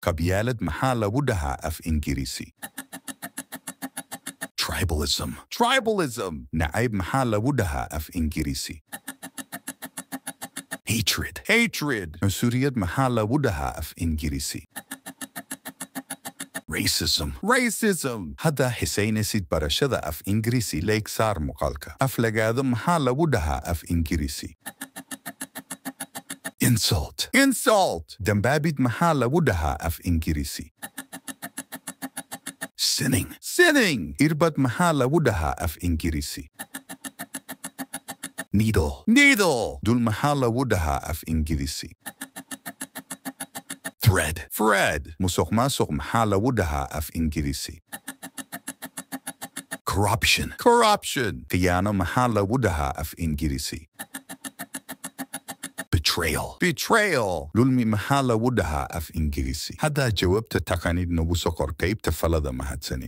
Qabyaalad maxaa lagu dhahaa af Ingiriisi? Tribalism. Tribalism. Nacayb maxaa lagu dhahaa af Ingiriisi? Hatred. Hatred. Cunsuriyad maxaa lagu dhahaa af Ingiriisi? Racism. Racism. Hadda xisaynaysid barashada af Ingiriisi leeg saar muuqaalka. Aflagaado maxaa lagu dhahaa af Ingiriisi? Insult. Insult. Dambaabid maxaa lagu dhahaa af Ingiriisi? Sinning. Sinning. Irbad maxaa lagu dhahaa af Ingiriisi? Needle. Needle. Dul maxaa lagu dhahaa af Ingiriisi? Thread. Thread. Musuqmaasuq maxaa lagu dhahaa af Ingiriisi? Corruption. Corruption. Khiyaano maxaa lagu dhahaa af Ingiriisi? Betrayal. Betrayal. Dulmi maxaa lagu dhahaa af Ingiriisi? Haddaa jawaabta taqaanid nagu soo qor qaybta falada mahadsanid.